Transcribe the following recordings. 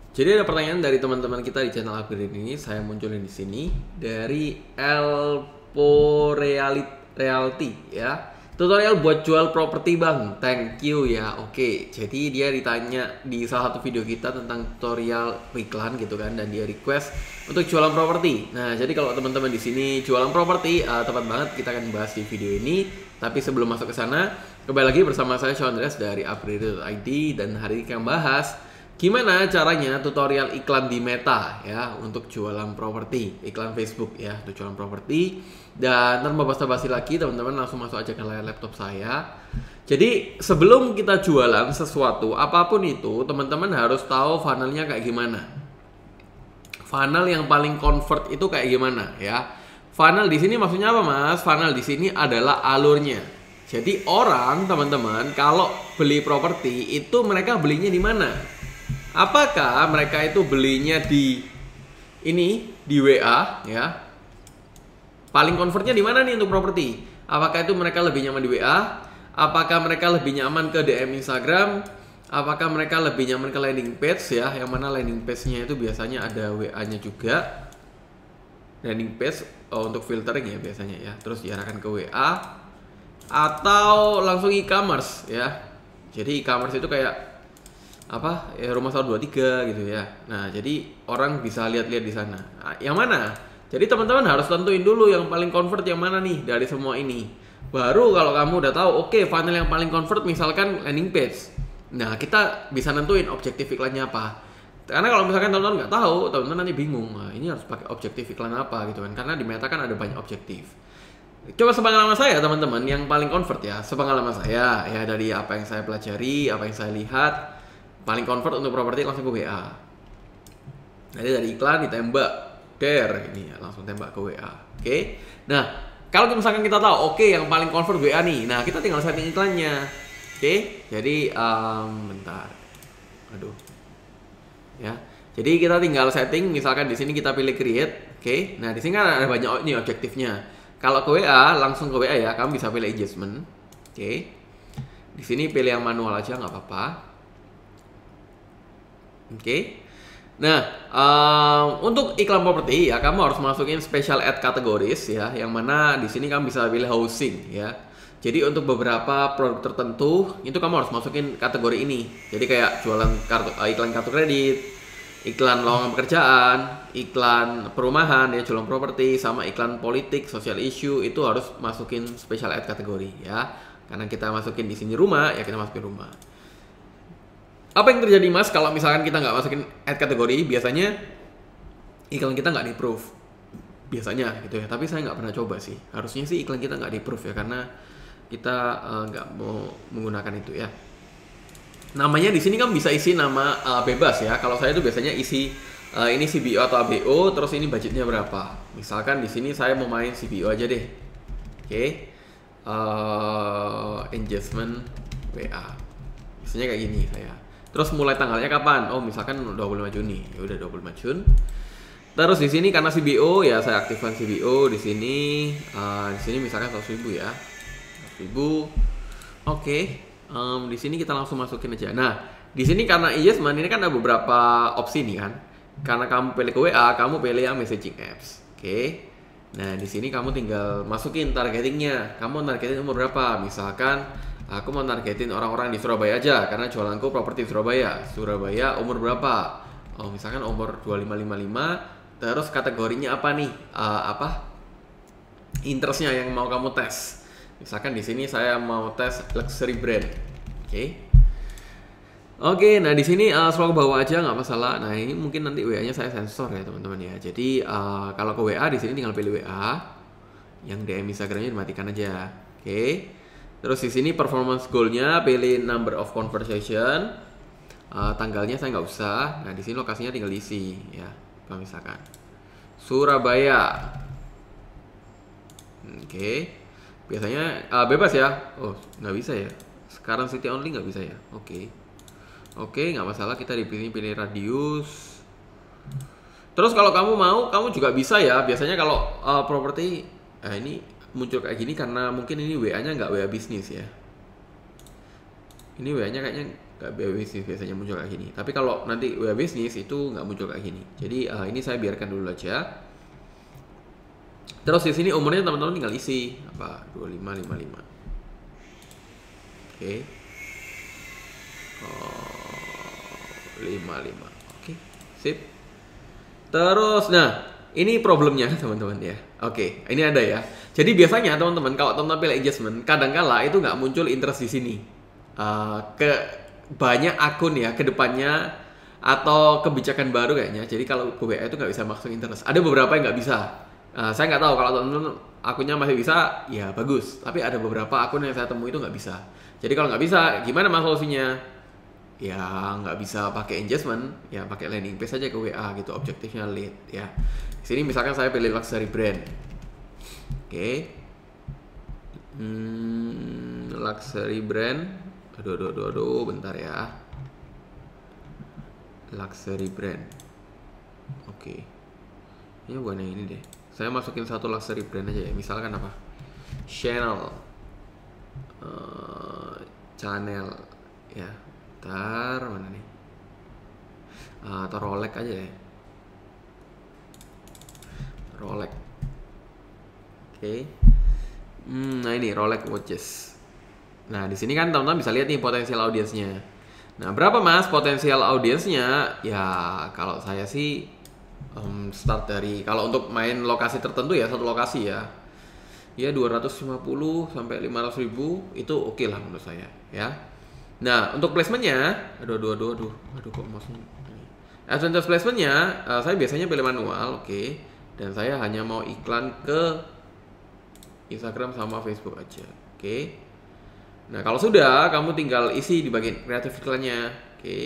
Jadi ada pertanyaan dari teman-teman kita di channel upgrade ini, saya munculin di sini dari Elpo Reality ya. Tutorial buat jual properti bang, thank you ya. Oke, jadi dia ditanya di salah satu video kita tentang tutorial iklan gitu kan, dan dia request untuk jualan properti. Nah, jadi kalau teman-teman di sini jualan properti, tepat banget kita akan bahas di video ini. Tapi sebelum masuk ke sana, kembali lagi bersama saya Sean Andreas dari upgrade.id, dan hari ini kita bahas gimana caranya tutorial iklan di Meta ya untuk jualan properti, iklan Facebook ya untuk jualan properti. Dan tanpa basa-basi lagi, teman-teman langsung masuk aja ke layar laptop saya. Jadi sebelum kita jualan sesuatu apapun itu, teman-teman harus tahu funnelnya kayak gimana. Funnel yang paling convert itu kayak gimana ya? Funnel di sini maksudnya apa, Mas? Funnel di sini adalah alurnya. Jadi orang, teman-teman, kalau beli properti itu mereka belinya di mana? Apakah mereka itu belinya di WA ya? Paling convertnya di mana nih untuk properti? Apakah itu mereka lebih nyaman di WA? Apakah mereka lebih nyaman ke DM Instagram? Apakah mereka lebih nyaman ke landing page ya? Yang mana landing page-nya itu biasanya ada WA-nya juga. Landing page untuk filtering ya biasanya ya. Terus diarahkan ke WA atau langsung e-commerce ya. Jadi e-commerce itu kayak apa ya, rumah sahur 23 gitu ya. Nah, jadi orang bisa lihat-lihat di sana. Nah, yang mana? Jadi teman-teman harus tentuin dulu yang paling convert yang mana nih dari semua ini. Baru kalau kamu udah tahu, oke, funnel yang paling convert misalkan landing page. Nah, kita bisa nentuin objektif iklannya apa. Karena kalau misalkan teman-teman nggak tahu, teman-teman nanti bingung. Nah, ini harus pakai objektif iklan apa gitu kan? Karena di Meta kan ada banyak objektif. Coba sepengalaman saya teman-teman, yang paling convert ya, sepengalaman saya ya dari apa yang saya pelajari, apa yang saya lihat, paling convert untuk properti langsung ke WA. Jadi dari iklan ditembak ini ya, langsung tembak ke WA. Oke. Nah, kalau misalkan kita tahu, oke, yang paling convert WA nih. Nah, kita tinggal setting iklannya. Oke. Jadi bentar. Aduh. Ya. Jadi kita tinggal setting, misalkan di sini kita pilih create. Oke. Nah, di sini kan ada banyak nih objektifnya. Kalau ke WA, langsung ke WA ya, kamu bisa pilih adjustment. Oke. Di sini pilih yang manual aja nggak apa-apa. Oke. Nah, untuk iklan properti ya kamu harus masukin special ad categories ya, yang mana di sini kamu bisa pilih housing ya. Jadi untuk beberapa produk tertentu itu kamu harus masukin kategori ini. Jadi kayak jualan iklan kartu kredit, iklan lowongan pekerjaan, iklan perumahan ya, jualan properti, sama iklan politik, social issue itu harus masukin special ad kategori ya. Karena kita masukin di sini rumah ya, kita masukin rumah. Apa yang terjadi, Mas, kalau misalkan kita nggak masukin ad kategori? Biasanya iklan kita nggak di-approve biasanya gitu ya, tapi saya nggak pernah coba sih. Harusnya sih iklan kita nggak di-approve ya, karena kita nggak mau menggunakan itu ya. Namanya di sini kan bisa isi nama bebas ya. Kalau saya itu biasanya isi ini CBO atau ABO, terus ini budgetnya berapa. Misalkan di sini saya mau main CBO aja deh. Oke. Engagement WA. Biasanya kayak gini saya. Terus mulai tanggalnya kapan? Oh, misalkan 25 Juni. Ya udah 25 Juni. Terus di sini karena CBO ya saya aktifkan CBO di sini. Di sini misalkan 100.000 ya. 100.000. Oke. Di sini kita langsung masukin aja. Nah, di sini karena engagement ini kan ada beberapa opsi nih kan. Karena kamu pilih ke WA, kamu pilih yang messaging apps. Oke. Nah, di sini kamu tinggal masukin targetingnya. Kamu targeting umur berapa? Misalkan aku mau targetin orang-orang di Surabaya aja karena jualanku properti Surabaya. Surabaya umur berapa? Oh, misalkan umur 2555. Terus kategorinya apa nih? Interestnya yang mau kamu tes. Misalkan di sini saya mau tes luxury brand. Oke, nah di sini scroll ke bawah aja nggak masalah. Nah, ini mungkin nanti WA-nya saya sensor ya, teman-teman ya. Jadi kalau ke WA di sini tinggal pilih WA. Yang DM Instagramnya dimatikan aja. Oke. Terus di sini performance goal-nya pilih number of conversation, tanggalnya saya nggak usah. Nah di sini lokasinya tinggal diisi ya. Kalau misalkan Surabaya, oke. Biasanya bebas ya. Oh nggak bisa ya. Sekarang city only nggak bisa ya. Oke nggak masalah. Kita pilih radius. Terus kalau kamu mau, kamu juga bisa ya. Biasanya kalau properti ini muncul kayak gini karena mungkin ini WA-nya nggak WA bisnis ya. Ini WA-nya kayaknya nggak WA bisnis biasanya muncul kayak gini. Tapi kalau nanti WA bisnis itu nggak muncul kayak gini. Jadi ini saya biarkan dulu aja. Terus di sini umurnya teman-teman tinggal isi apa 2555. Oke. 55. Oke, sip. Terus nah, ini problemnya teman-teman ya. Oke, ini ada ya. Jadi biasanya teman-teman kalau teman-teman pilih engagement, kadang-kala itu nggak muncul interest di sini. Ke banyak akun ya ke depannya atau kebijakan baru kayaknya. Jadi kalau WA itu nggak bisa masuk interest. Ada beberapa yang nggak bisa. Saya nggak tahu kalau teman-teman akunnya masih bisa, ya bagus. Tapi ada beberapa akun yang saya temui itu nggak bisa. Jadi kalau nggak bisa, gimana mas solusinya? Ya nggak bisa pakai engagement, ya pakai landing page aja ke WA gitu. Objektifnya lead ya. Di sini misalkan saya pilih luxury brand. Oke. Luxury brand. Aduh, bentar ya. Luxury brand. Oke. Ini bukan yang ini deh. Saya masukin satu luxury brand aja ya. Misalkan apa? Chanel. Chanel ya. Ntar mana nih? Atau Rolex aja ya. Rolex. Oke. Nah ini Rolex watches. Nah di sini kan teman-teman bisa lihat nih potensial audiensnya. Nah berapa mas potensial audiensnya? Ya kalau saya sih start dari kalau untuk main lokasi tertentu ya satu lokasi ya. Ya 250 sampai 500 ribu itu oke lah menurut saya ya. Nah untuk placementnya, aduh kok masuk. Advantage placementnya saya biasanya pilih manual, oke. Dan saya hanya mau iklan ke Instagram sama Facebook aja, oke. Nah kalau sudah, kamu tinggal isi di bagian kreatif iklannya, oke.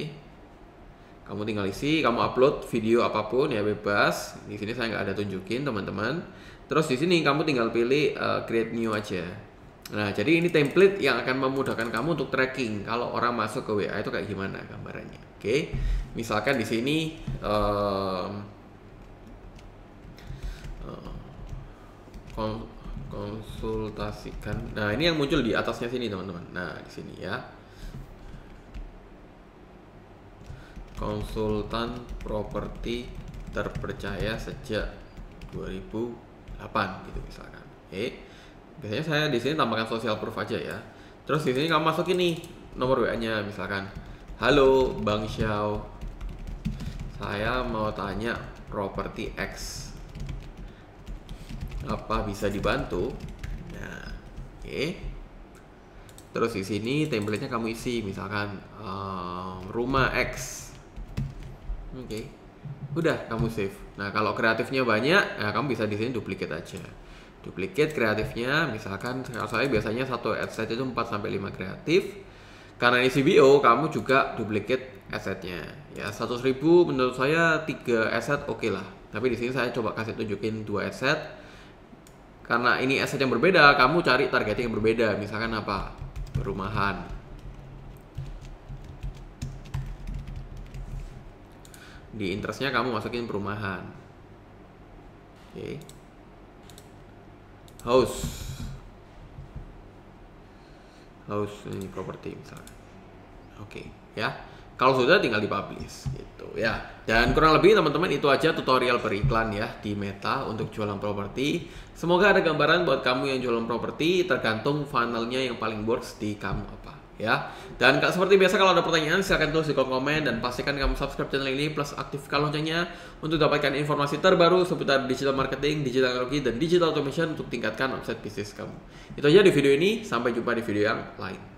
Kamu tinggal isi, kamu upload video apapun ya bebas. Di sini saya nggak ada tunjukin teman-teman. Terus di sini kamu tinggal pilih create new aja. Nah jadi ini template yang akan memudahkan kamu untuk tracking kalau orang masuk ke WA itu kayak gimana gambarannya, oke. Misalkan di sini konsultasikan. Nah, ini yang muncul di atasnya sini, teman-teman. Nah, di sini ya. Konsultan properti terpercaya sejak 2008 gitu misalkan. Oke. Biasanya saya di sini tambahkan social proof aja ya. Terus di sini kamu masukin nih nomor WA-nya misalkan. Halo, Bang Xiao. Saya mau tanya properti X. Apa bisa dibantu? Nah, oke. Terus di sini template-nya kamu isi, misalkan rumah X. Oke. Udah kamu save. Nah, kalau kreatifnya banyak, nah kamu bisa di sini duplicate aja. Duplicate kreatifnya, misalkan kalau saya biasanya satu adset itu 4 sampai 5 kreatif. Karena ini CBO, kamu juga duplicate assetnya. Ya, 100.000 menurut saya 3 asset oke lah. Tapi di sini saya coba kasih tunjukin 2 asset. Karena ini aset yang berbeda, kamu cari targeting yang berbeda. Misalkan apa? Perumahan. Di interestnya kamu masukin perumahan. Oke. House ini properti misalkan. Oke, ya. Kalau sudah tinggal dipublish gitu ya. Dan kurang lebih teman-teman itu aja tutorial beriklan ya di Meta untuk jualan properti. Semoga ada gambaran buat kamu yang jualan properti, tergantung funnelnya yang paling works di kamu apa ya. Dan seperti biasa kalau ada pertanyaan silahkan tulis di kolom komen dan pastikan kamu subscribe channel ini plus aktifkan loncengnya untuk dapatkan informasi terbaru seputar digital marketing, digital teknologi dan digital automation untuk tingkatkan omset bisnis kamu. Itu aja di video ini, sampai jumpa di video yang lain.